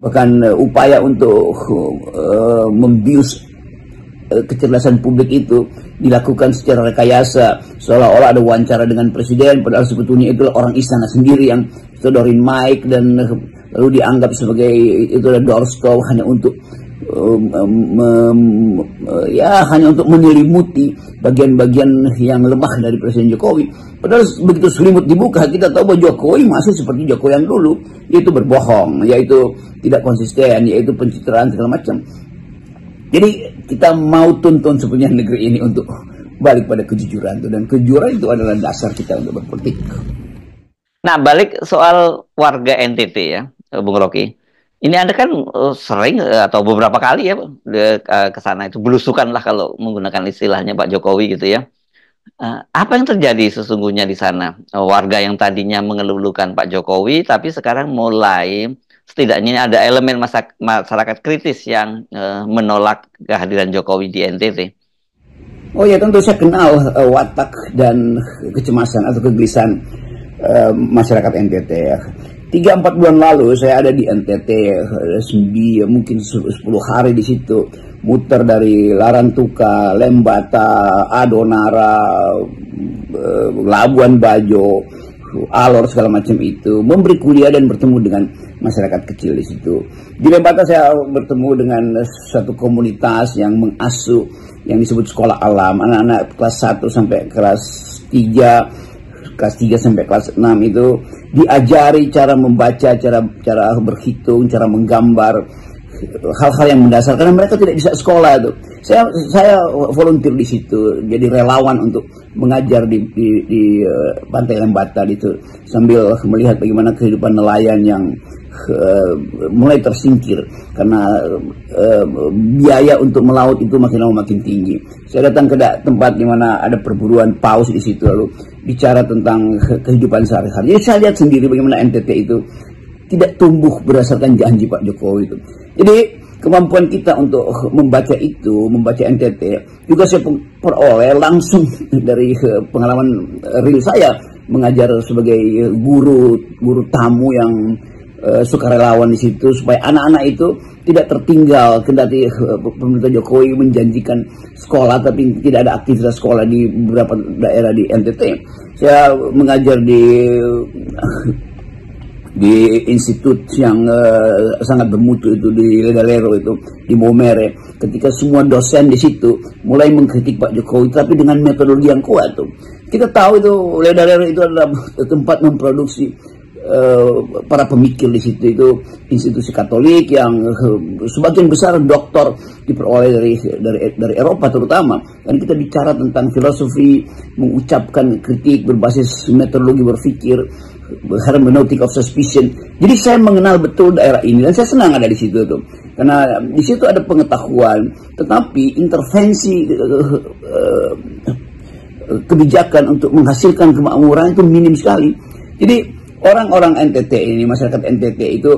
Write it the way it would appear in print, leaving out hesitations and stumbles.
Bahkan upaya untuk membius kecerdasan publik itu dilakukan secara rekayasa, seolah-olah ada wawancara dengan presiden, padahal sebetulnya itulah orang istana sendiri yang sodorin mic, dan lalu dianggap sebagai itu adalah doorstop hanya untuk hanya untuk menyelimuti bagian-bagian yang lemah dari Presiden Jokowi. Padahal begitu selimut dibuka, kita tahu bahwa Jokowi masih seperti Jokowi yang dulu, yaitu berbohong, yaitu tidak konsisten, yaitu pencitraan segala macam. Jadi kita mau tuntun sebenarnya negeri ini untuk balik pada kejujuran itu, dan kejujuran itu adalah dasar kita untuk berpolitik. Nah, balik soal warga NTT ya, Bung Rocky. Ini Anda kan sering atau beberapa kali ya ke sana itu belusukan lah kalau menggunakan istilahnya Pak Jokowi gitu ya. Apa yang terjadi sesungguhnya di sana? Warga yang tadinya mengeluh-elukan Pak Jokowi, tapi sekarang mulai setidaknya ada elemen masyarakat kritis yang menolak kehadiran Jokowi di NTT. Oh ya, tentu saya kenal watak dan kecemasan atau kegelisahan masyarakat NTT ya. 3-4 bulan lalu saya ada di NTT, mungkin 10 hari di situ, muter dari Larantuka, Lembata, Adonara, Labuan Bajo, Alor, segala macam itu, memberi kuliah dan bertemu dengan masyarakat kecil di situ. Di Lembata saya bertemu dengan suatu komunitas yang mengasuh yang disebut sekolah alam, anak-anak kelas 1 sampai kelas 3, kelas 3 sampai kelas 6 itu diajari cara membaca, cara berhitung, cara menggambar, hal-hal yang mendasar, karena mereka tidak bisa sekolah itu. Saya volunteer di situ, jadi relawan untuk mengajar di Pantai Lembata itu, sambil melihat bagaimana kehidupan nelayan yang mulai tersingkir karena biaya untuk melaut itu makin lama makin tinggi. Saya datang ke tempat di mana ada perburuan paus di situ, lalu bicara tentang kehidupan sehari-hari. Jadi saya lihat sendiri bagaimana NTT itu tidak tumbuh berdasarkan janji Pak Jokowi itu. Jadi kemampuan kita untuk membaca itu, membaca NTT juga saya peroleh langsung dari pengalaman real saya mengajar sebagai guru tamu yang sukarelawan di situ, supaya anak-anak itu tidak tertinggal. Kendati pemerintah Jokowi menjanjikan sekolah tapi tidak ada aktivitas sekolah di beberapa daerah di NTT. Saya mengajar di institut yang sangat bermutu itu di Ledalero itu, di Momere. Ketika semua dosen di situ mulai mengkritik Pak Jokowi, tapi dengan metodologi yang kuat tuh. Kita tahu itu Ledalero itu adalah tempat memproduksi para pemikir di situ, itu institusi Katolik yang sebagian besar doktor diperoleh dari Eropa terutama. Dan kita bicara tentang filosofi, mengucapkan kritik berbasis metodologi berpikir, hermeneutic of suspicion. Jadi saya mengenal betul daerah ini dan saya senang ada di situ tuh, karena di situ ada pengetahuan, tetapi intervensi kebijakan untuk menghasilkan kemakmuran itu minim sekali. Jadi orang-orang NTT ini, masyarakat NTT itu